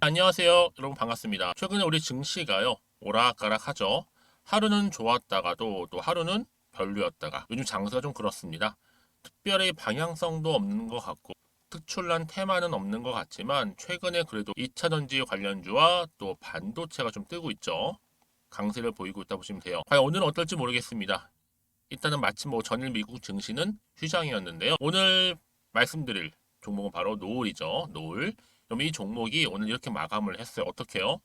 안녕하세요. 여러분 반갑습니다. 최근에 우리 증시가요. 오락가락하죠. 하루는 좋았다가도 또 하루는 별로였다가 요즘 장세가 좀 그렇습니다. 특별히 방향성도 없는 것 같고 특출난 테마는 없는 것 같지만 최근에 그래도 2차전지 관련주와 또 반도체가 좀 뜨고 있죠. 강세를 보이고 있다 보시면 돼요. 과연 오늘은 어떨지 모르겠습니다. 일단은 마침 전일 미국 증시는 휴장이었는데요. 오늘 말씀드릴 종목은 바로 노을이죠. 노을. 그럼 이 종목이 오늘 이렇게 마감을 했어요. 어떻게요?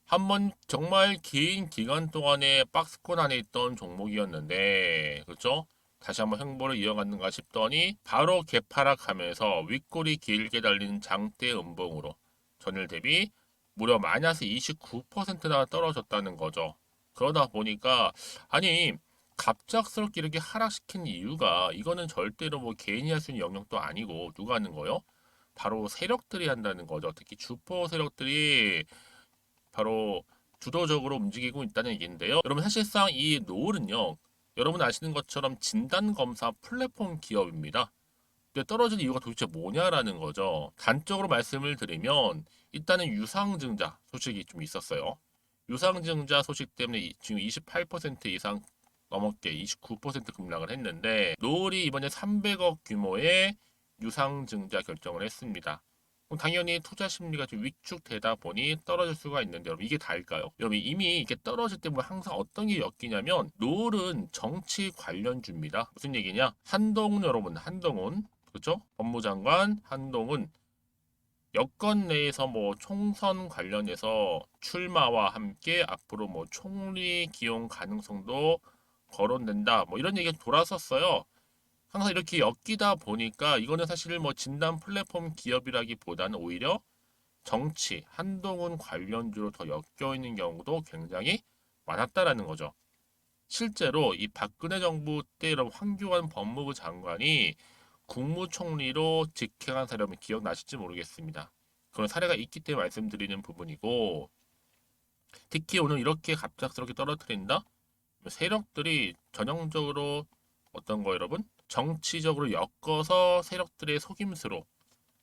한번 정말 긴 기간 동안에 박스권 안에 있던 종목이었는데, 그렇죠? 다시 한번 행보를 이어갔는가 싶더니 바로 개파락하면서 윗골이 길게 달리는 장대 음봉으로 전일 대비 무려 마이너스 29%나 떨어졌다는 거죠. 그러다 보니까 아니 갑작스럽게 이렇게 하락시킨 이유가 이거는 절대로 개인이 할 수 있는 영역도 아니고 누가 하는 거요? 바로 세력들이 한다는 거죠. 특히 주포 세력들이 바로 주도적으로 움직이고 있다는 얘기인데요. 여러분 사실상 이 노을은요. 여러분 아시는 것처럼 진단검사 플랫폼 기업입니다. 근데 떨어진 이유가 도대체 뭐냐라는 거죠. 단적으로 말씀을 드리면 일단은 유상증자 소식이 좀 있었어요. 유상증자 소식 때문에 지금 28% 이상 넘었게 29% 급락을 했는데 노을이 이번에 300억 규모의 유상증자 결정을 했습니다. 그럼 당연히 투자 심리가 좀 위축되다 보니 떨어질 수가 있는데 여러분 이게 다일까요? 여러분 이미 이게 떨어질 때 보면 항상 어떤 게 엮이냐면 노을은 정치 관련주입니다. 무슨 얘기냐? 한동훈 여러분 한동훈 그렇죠? 법무장관 한동훈 여권 내에서 총선 관련해서 출마와 함께 앞으로 총리 기용 가능성도 거론된다. 이런 얘기가 돌았었어요. 항상 이렇게 엮이다 보니까 이거는 사실 진단 플랫폼 기업이라기보다는 오히려 정치, 한동훈 관련주로 더 엮여 있는 경우도 굉장히 많았다라는 거죠. 실제로 이 박근혜 정부 때 여러분 황교안 법무부 장관이 국무총리로 직행한 사람이 기억나실지 모르겠습니다. 그런 사례가 있기 때문에 말씀드리는 부분이고 특히 오늘 이렇게 갑작스럽게 떨어뜨린다? 세력들이 전형적으로 어떤 거 여러분? 정치적으로 엮어서 세력들의 속임수로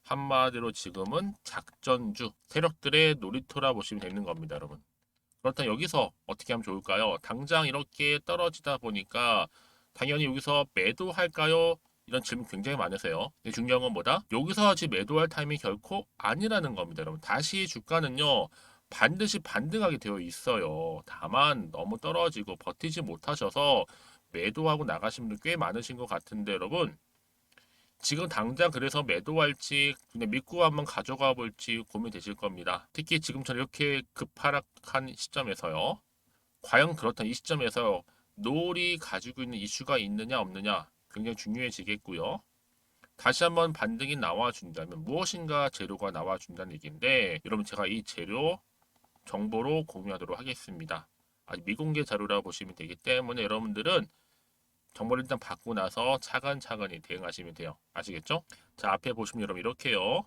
한마디로 지금은 작전주 세력들의 놀이터라 보시면 되는 겁니다, 여러분. 그렇다면 여기서 어떻게 하면 좋을까요? 당장 이렇게 떨어지다 보니까 당연히 여기서 매도할까요? 이런 질문 굉장히 많으세요. 근데 중요한 건 뭐다? 여기서 아직 매도할 타이밍이 결코 아니라는 겁니다, 여러분. 다시 주가는요, 반드시 반등하게 되어 있어요. 다만 너무 떨어지고 버티지 못하셔서 매도하고 나가신 분들 꽤 많으신 것 같은데, 여러분. 지금 당장 그래서 매도할지 그냥 믿고 한번 가져가 볼지 고민되실 겁니다. 특히 지금처럼 이렇게 급하락한 시점에서요. 과연 그렇다면 이 시점에서 노을이 가지고 있는 이슈가 있느냐 없느냐 굉장히 중요해지겠고요. 다시 한번 반등이 나와준다면 무엇인가 재료가 나와준다는 얘기인데 여러분 제가 이 재료 정보로 공유하도록 하겠습니다. 아직 미공개 자료라 보시면 되기 때문에 여러분들은 정보를 일단 받고 나서 차근차근히 대응하시면 돼요. 아시겠죠? 자, 앞에 보시면 여러분 이렇게요.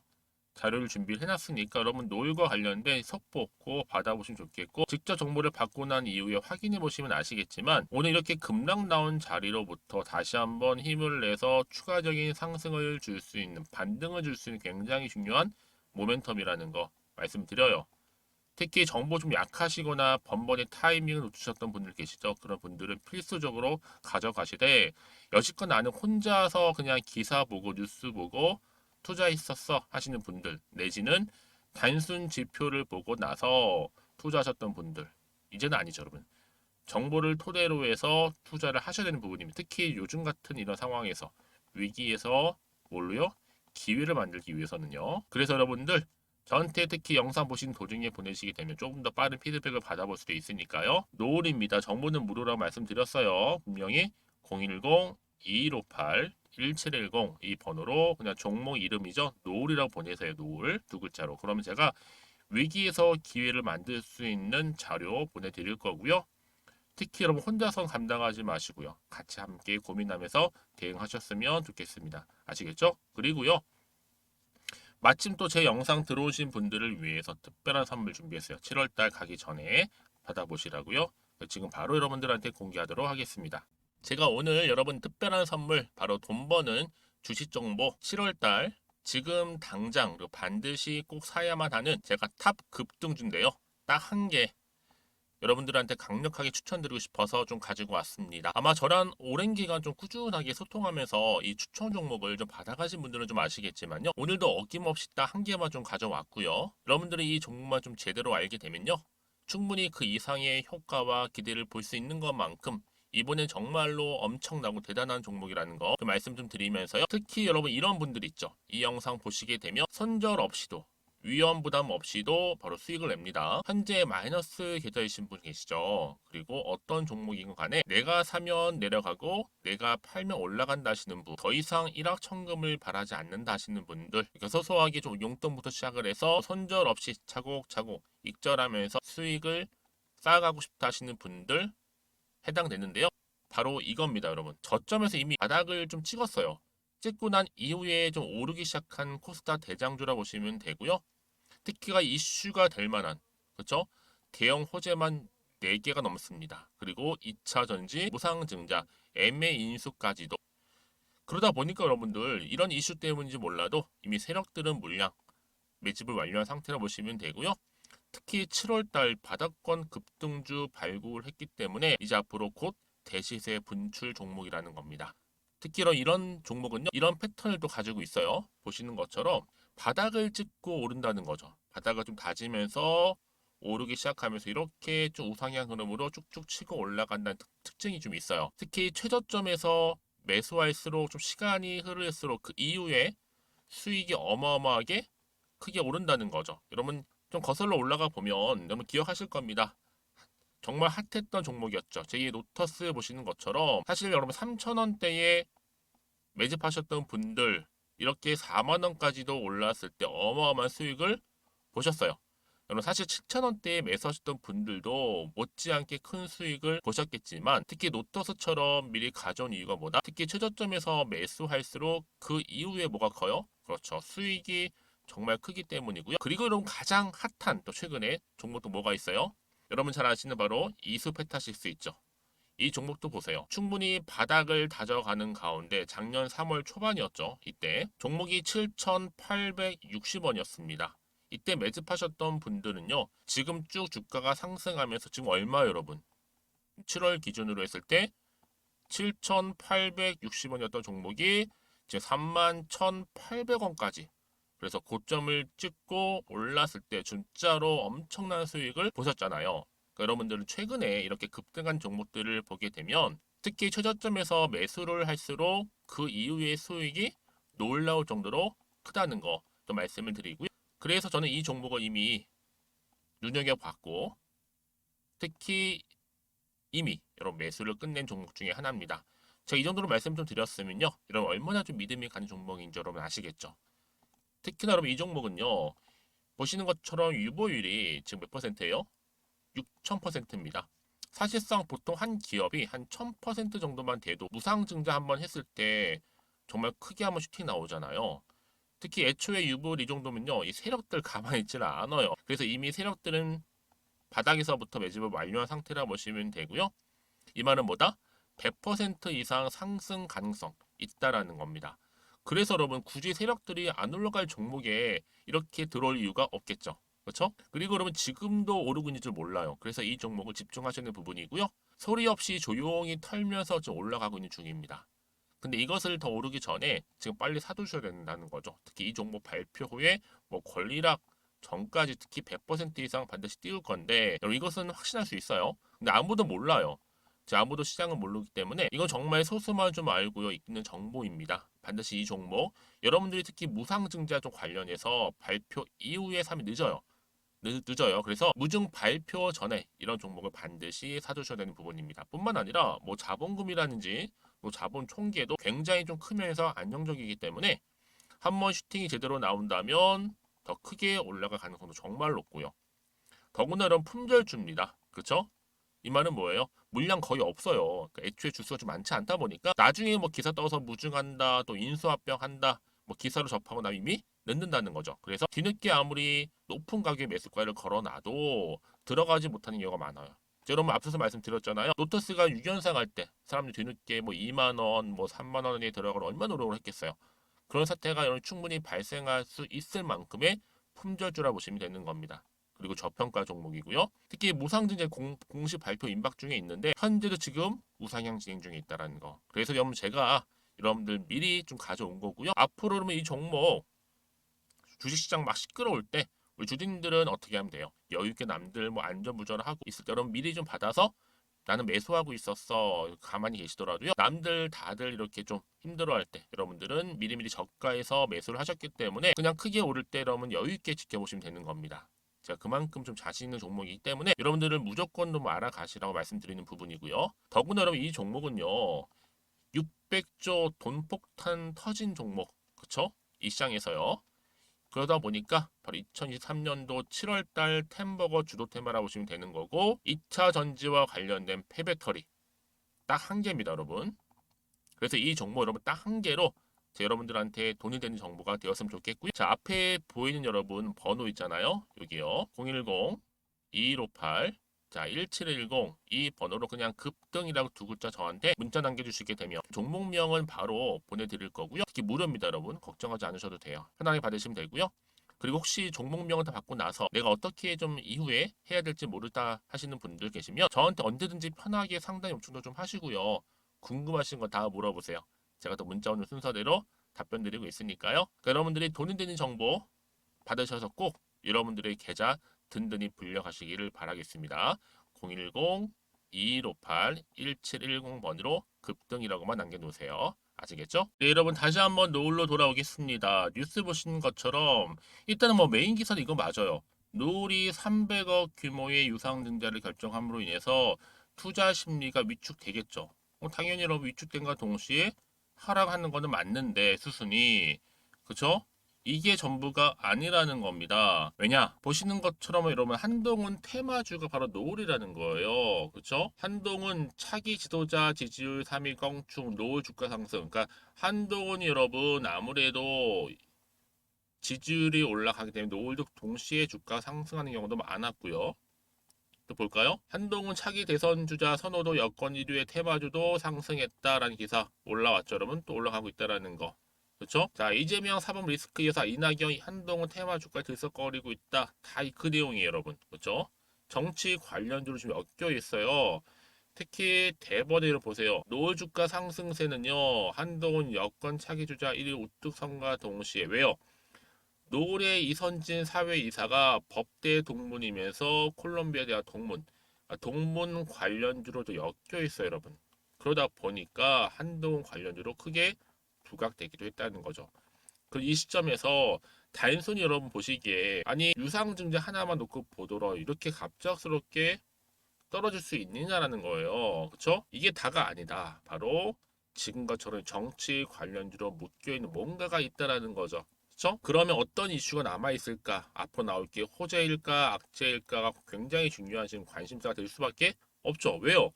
자료를 준비를 해놨으니까 여러분 노을과 관련된 속보 꼭 받아보시면 좋겠고 직접 정보를 받고 난 이후에 확인해 보시면 아시겠지만 오늘 이렇게 급락 나온 자리로부터 다시 한번 힘을 내서 추가적인 상승을 줄 수 있는 반등을 줄 수 있는 굉장히 중요한 모멘텀이라는 거 말씀드려요. 특히 정보 좀 약하시거나 번번이 타이밍을 놓치셨던 분들 계시죠? 그런 분들은 필수적으로 가져가시되 여지껏 나는 혼자서 그냥 기사 보고 뉴스 보고 투자했었어 하시는 분들 내지는 단순 지표를 보고 나서 투자하셨던 분들 이제는 아니죠 여러분. 정보를 토대로 해서 투자를 하셔야 되는 부분입니다. 특히 요즘 같은 이런 상황에서 위기에서 뭘로요? 기회를 만들기 위해서는요. 그래서 여러분들 저한테 특히 영상 보신 도중에 보내시게 되면 조금 더 빠른 피드백을 받아볼 수도 있으니까요. 노을입니다. 정보는 무료라고 말씀드렸어요. 분명히 010-2158-1710 이 번호로 그냥 종목 이름이죠. 노을이라고 보내세요. 노을 두 글자로. 그러면 제가 위기에서 기회를 만들 수 있는 자료 보내드릴 거고요. 특히 여러분 혼자서 감당하지 마시고요. 같이 함께 고민하면서 대응하셨으면 좋겠습니다. 아시겠죠? 그리고요. 마침 또 제 영상 들어오신 분들을 위해서 특별한 선물 준비했어요. 7월달 가기 전에 받아보시라고요. 지금 바로 여러분들한테 공개하도록 하겠습니다. 제가 오늘 여러분 특별한 선물 바로 돈 버는 주식 정보 7월달 지금 당장 그리고 반드시 꼭 사야만 하는 제가 탑 급등주인데요. 딱 한 개 여러분들한테 강력하게 추천드리고 싶어서 좀 가지고 왔습니다. 아마 저랑 오랜 기간 좀 꾸준하게 소통하면서 이 추천 종목을 좀 받아가신 분들은 좀 아시겠지만요. 오늘도 어김없이 딱 한 개만 좀 가져왔고요. 여러분들이 이 종목만 좀 제대로 알게 되면요. 충분히 그 이상의 효과와 기대를 볼 수 있는 것만큼 이번엔 정말로 엄청나고 대단한 종목이라는 거 그 말씀 좀 드리면서요. 특히 여러분 이런 분들 있죠. 이 영상 보시게 되면 손절 없이도 위험 부담 없이도 바로 수익을 냅니다. 현재 마이너스 계좌이신 분 계시죠? 그리고 어떤 종목이건 간에 내가 사면 내려가고 내가 팔면 올라간다 하시는 분, 더 이상 일확천금을 바라지 않는다 하시는 분들, 이렇게 소소하게 좀 용돈부터 시작을 해서 손절 없이 차곡차곡 익절하면서 수익을 쌓아가고 싶다 하시는 분들 해당되는데요. 바로 이겁니다, 여러분. 저점에서 이미 바닥을 좀 찍었어요. 찍고 난 이후에 좀 오르기 시작한 코스닥 대장주라 보시면 되고요. 특히가 이슈가 될 만한, 그렇죠? 대형 호재만 4개가 넘습니다. 그리고 2차 전지, 무상증자, MA 인수까지도. 그러다 보니까 여러분들 이런 이슈 때문인지 몰라도 이미 세력들은 물량 매집을 완료한 상태라 보시면 되고요. 특히 7월달 바닥권 급등주 발굴했기 때문에 이제 앞으로 곧 대시세 분출 종목이라는 겁니다. 특히 이런 종목은요, 이런 패턴을 또 가지고 있어요. 보시는 것처럼 바닥을 찍고 오른다는 거죠. 바닥을 좀 다지면서 오르기 시작하면서 이렇게 좀 우상향 흐름으로 쭉쭉 치고 올라간다는 특징이 좀 있어요. 특히 최저점에서 매수할수록 좀 시간이 흐를수록 그 이후에 수익이 어마어마하게 크게 오른다는 거죠. 여러분 좀 거슬러 올라가 보면 여러분 기억하실 겁니다. 정말 핫했던 종목이었죠. 제2의 노터스 보시는 것처럼 사실 여러분 3,000원대에 매집하셨던 분들 이렇게 4만 원까지도 올랐을 때 어마어마한 수익을 보셨어요. 여러분 사실 7,000원대에 매수하셨던 분들도 못지않게 큰 수익을 보셨겠지만 특히 노터스처럼 미리 가져온 이유가 뭐다? 특히 최저점에서 매수할수록 그 이후에 뭐가 커요? 그렇죠. 수익이 정말 크기 때문이고요. 그리고 여러분 가장 핫한 또 최근에 종목도 뭐가 있어요? 여러분 잘 아시는 바로 이수페타시스 있죠. 이 종목도 보세요. 충분히 바닥을 다져가는 가운데 작년 3월 초반이었죠. 이때 종목이 7,860원이었습니다. 이때 매집하셨던 분들은요. 지금 쭉 주가가 상승하면서 지금 얼마 여러분? 7월 기준으로 했을 때 7,860원이었던 종목이 이제 31,800원까지 그래서 고점을 찍고 올랐을 때 진짜로 엄청난 수익을 보셨잖아요. 그러니까 여러분들은 최근에 이렇게 급등한 종목들을 보게 되면 특히 최저점에서 매수를 할수록 그 이후의 수익이 놀라울 정도로 크다는 거 또 말씀을 드리고요. 그래서 저는 이 종목을 이미 눈여겨봤고 특히 이미 여러분 매수를 끝낸 종목 중에 하나입니다. 제가 이 정도로 말씀 좀 드렸으면요. 여러분 얼마나 좀 믿음이 가는 종목인지 여러분 아시겠죠? 특히나 여러분 이 종목은요. 보시는 것처럼 유보율이 지금 몇 퍼센트예요? 6,000%입니다. 사실상 보통 한 기업이 한 1,000% 정도만 돼도 무상증자 한번 했을 때 정말 크게 한번 슈팅 나오잖아요. 특히 애초에 유보율 이 정도면요. 이 세력들 가만히 있지는 않아요. 그래서 이미 세력들은 바닥에서부터 매집을 완료한 상태라 보시면 되고요. 이 말은 뭐다? 100% 이상 상승 가능성 있다라는 겁니다. 그래서 여러분 굳이 세력들이 안 올라갈 종목에 이렇게 들어올 이유가 없겠죠. 그렇죠? 그리고 여러분 지금도 오르고 있는 줄 몰라요. 그래서 이 종목을 집중하시는 부분이고요. 소리 없이 조용히 털면서 좀 올라가고 있는 중입니다. 근데 이것을 더 오르기 전에 지금 빨리 사두셔야 된다는 거죠. 특히 이 종목 발표 후에 뭐 권리락 전까지 특히 100% 이상 반드시 띄울 건데 여러분 이것은 확신할 수 있어요. 근데 아무도 몰라요. 아무도 시장을 모르기 때문에 이건 정말 소수만 좀 알고 있는 정보입니다. 반드시 이 종목 여러분들이 특히 무상증자 좀 관련해서 발표 이후에 사면 늦어요. 늦어요. 그래서 무증 발표 전에 이런 종목을 반드시 사두셔야 되는 부분입니다. 뿐만 아니라 뭐 자본금이라든지 뭐 자본 총계도 굉장히 좀 크면서 안정적이기 때문에 한번 슈팅이 제대로 나온다면 더 크게 올라갈 가능성도 정말 높고요. 더구나 이런 품절주입니다. 그렇죠? 이 말은 뭐예요? 물량 거의 없어요. 그러니까 애초에 주수가 좀 많지 않다 보니까 나중에 뭐 기사 떠서 무증한다, 또 인수합병한다, 뭐 기사로 접하고 나면 이미 늦는다는 거죠. 그래서 뒤늦게 아무리 높은 가격의 매수가를 걸어놔도 들어가지 못하는 경우가 많아요. 여러분 앞서서 말씀드렸잖아요. 노터스가 6연상 할 때 사람들이 뒤늦게 뭐 2만 원, 뭐 3만 원에 들어가면 얼마나 노력을 했겠어요. 그런 사태가 여러분 충분히 발생할 수 있을 만큼의 품절주라 보시면 되는 겁니다. 그리고 저평가 종목이고요. 특히 무상증자 공식 발표 임박 중에 있는데 현재도 지금 우상향 진행 중에 있다는 거. 그래서 여러분 제가 여러분들 미리 좀 가져온 거고요. 앞으로 그러면 이 종목 주식시장 막 시끄러울 때 우리 주주님들은 어떻게 하면 돼요? 여유 있게 남들 뭐 안전부전을 하고 있을 때 여러분 미리 좀 받아서 나는 매수하고 있었어. 가만히 계시더라도요. 남들 다들 이렇게 좀 힘들어할 때 여러분들은 미리미리 저가에서 매수를 하셨기 때문에 그냥 크게 오를 때 여러분 여유 있게 지켜보시면 되는 겁니다. 제가 그만큼 좀 자신 있는 종목이기 때문에 여러분들은 무조건 좀 알아가시라고 말씀드리는 부분이고요. 더구나 여러분 이 종목은요. 600조 돈폭탄 터진 종목. 그쵸? 이 시장에서요. 그러다 보니까 바로 2023년도 7월달 템버거 주도 테마라고 보시면 되는 거고 2차 전지와 관련된 폐배터리 딱 한 개입니다 여러분. 그래서 이 정보 여러분 딱 한 개로 여러분들한테 돈이 되는 정보가 되었으면 좋겠고요. 자 앞에 보이는 여러분 번호 있잖아요. 여기요. 010-2158 자, 1710 이 번호로 그냥 급등이라고 두 글자 저한테 문자 남겨주시게 되면 종목명은 바로 보내드릴 거고요. 특히 무료입니다, 여러분. 걱정하지 않으셔도 돼요. 편하게 받으시면 되고요. 그리고 혹시 종목명을 다 받고 나서 내가 어떻게 좀 이후에 해야 될지 모르다 하시는 분들 계시면 저한테 언제든지 편하게 상담 요청도 좀 하시고요. 궁금하신 거 다 물어보세요. 제가 또 문자 오는 순서대로 답변 드리고 있으니까요. 그러니까 여러분들이 돈이 되는 정보 받으셔서 꼭 여러분들의 계좌 든든히 불려가시기를 바라겠습니다. 010-2158-1710번으로 급등이라고만 남겨놓으세요. 아시겠죠? 네, 여러분 다시 한번 노을로 돌아오겠습니다. 뉴스 보신 것처럼 일단은 뭐 메인 기사는 이거 맞아요. 노을이 300억 규모의 유상증자를 결정함으로 인해서 투자 심리가 위축되겠죠. 당연히 여러분 위축된과 동시에 하락하는 거는 맞는데 수순이 그쵸? 이게 전부가 아니라는 겁니다. 왜냐? 보시는 것처럼 여러분 한동훈 테마주가 바로 노을이라는 거예요. 그쵸? 한동훈 차기 지도자 지지율 3위 껑충 노을 주가 상승. 그러니까 한동훈이 여러분 아무래도 지지율이 올라가기 때문에 노을도 동시에 주가 상승하는 경우도 많았고요. 또 볼까요? 한동훈 차기 대선 주자 선호도 여권 1위의 테마주도 상승했다라는 기사 올라왔죠. 여러분 또 올라가고 있다라는 거. 그렇죠? 자 이재명 사법 리스크 여사 이낙연 한동훈 테마 주가 들썩거리고 있다. 다 그 내용이에요, 여러분. 그렇죠? 정치 관련주로 좀 엮여 있어요. 특히 대번외로 보세요. 노을 주가 상승세는요. 한동훈 여권 차기 주자 1위 우뚝 선과 동시에 왜요? 노을의 이선진 사회이사가 법대 동문이면서 콜롬비아 대학 동문, 동문 관련주로도 엮여 있어요, 여러분. 그러다 보니까 한동훈 관련주로 크게 부각되기도 했다는 거죠. 이 시점에서 단순히 여러분 보시기에 아니 유상증자 하나만 놓고 보더라 이렇게 갑작스럽게 떨어질 수 있느냐라는 거예요. 그렇죠? 이게 다가 아니다. 바로 지금과처럼 정치 관련주로 묶여있는 뭔가가 있다라는 거죠. 그렇죠? 그러면 어떤 이슈가 남아있을까? 앞으로 나올 게 호재일까 악재일까가 굉장히 중요한 지금 관심사가 될 수밖에 없죠. 왜요?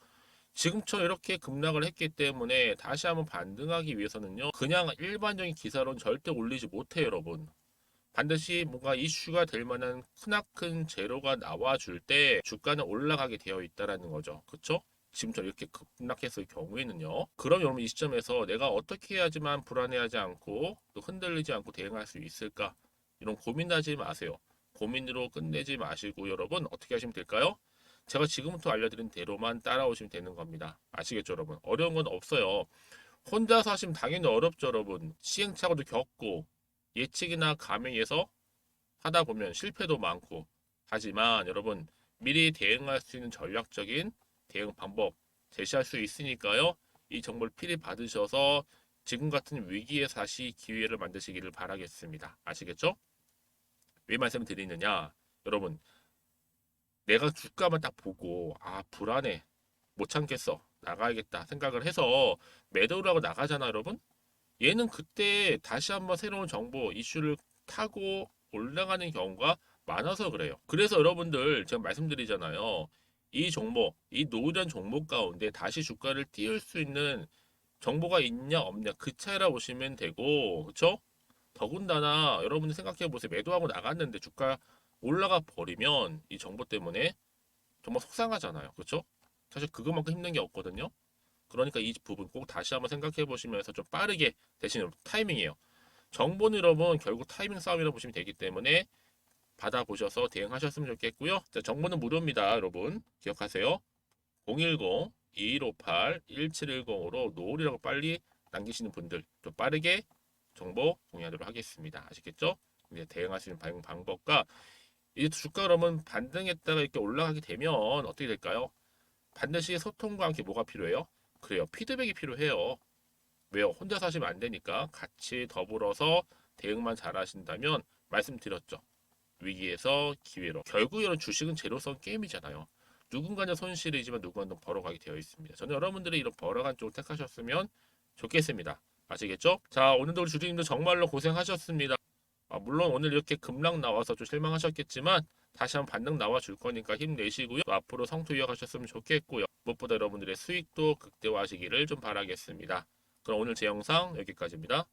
지금처럼 이렇게 급락을 했기 때문에 다시 한번 반등하기 위해서는요. 그냥 일반적인 기사로는 절대 올리지 못해요, 여러분. 반드시 뭔가 이슈가 될 만한 크나큰 재료가 나와줄 때 주가는 올라가게 되어 있다라는 거죠. 그쵸? 지금처럼 이렇게 급락했을 경우에는요. 그럼 여러분 이 시점에서 내가 어떻게 해야지만 불안해하지 않고 또 흔들리지 않고 대응할 수 있을까? 이런 고민하지 마세요. 고민으로 끝내지 마시고 여러분 어떻게 하시면 될까요? 제가 지금부터 알려드린 대로만 따라오시면 되는 겁니다. 아시겠죠, 여러분? 어려운 건 없어요. 혼자서 하시면 당연히 어렵죠, 여러분. 시행착오도 겪고 예측이나 감행해서 하다 보면 실패도 많고 하지만 여러분 미리 대응할 수 있는 전략적인 대응 방법 제시할 수 있으니까요. 이 정보를 필히 받으셔서 지금 같은 위기에 다시 기회를 만드시기를 바라겠습니다. 아시겠죠? 왜 말씀을 드리느냐? 여러분 내가 주가만 딱 보고 아 불안해 못 참겠어 나가야겠다 생각을 해서 매도를 하고 나가잖아 여러분. 얘는 그때 다시 한번 새로운 정보 이슈를 타고 올라가는 경우가 많아서 그래요. 그래서 여러분들 제가 말씀드리잖아요. 이 종목, 이 노후된 종목 가운데 다시 주가를 띄울 수 있는 정보가 있냐 없냐 그 차이라 보시면 되고 그렇죠? 더군다나 여러분들 생각해 보세요. 매도하고 나갔는데 주가 올라가 버리면 이 정보 때문에 정말 속상하잖아요. 그렇죠? 사실 그것만큼 힘든 게 없거든요. 그러니까 이 부분 꼭 다시 한번 생각해 보시면서 좀 빠르게 대신 타이밍이에요. 정보는 여러분 결국 타이밍 싸움이라고 보시면 되기 때문에 받아보셔서 대응하셨으면 좋겠고요. 자, 정보는 무료입니다. 여러분 기억하세요. 010-2158-1710으로 노을이라고 빨리 남기시는 분들 좀 빠르게 정보 공유하도록 하겠습니다. 아시겠죠? 이제 대응할 수 있는 방법과 이제 주가 그러면 반등했다가 이렇게 올라가게 되면 어떻게 될까요? 반드시 소통과 함께 뭐가 필요해요? 그래요. 피드백이 필요해요. 왜요? 혼자 사시면 안 되니까 같이 더불어서 대응만 잘 하신다면 말씀드렸죠. 위기에서 기회로. 결국 이런 주식은 제로섬 게임이잖아요. 누군가는 손실이지만 누군가는 벌어가게 되어 있습니다. 저는 여러분들이 이런 벌어간 쪽을 택하셨으면 좋겠습니다. 아시겠죠? 자, 오늘도 우리 주주님들 정말로 고생하셨습니다. 물론 오늘 이렇게 급락 나와서 좀 실망하셨겠지만 다시 한번 반등 나와 줄 거니까 힘내시고요. 또 앞으로 성투 이어가셨으면 좋겠고요. 무엇보다 여러분들의 수익도 극대화하시기를 좀 바라겠습니다. 그럼 오늘 제 영상 여기까지입니다.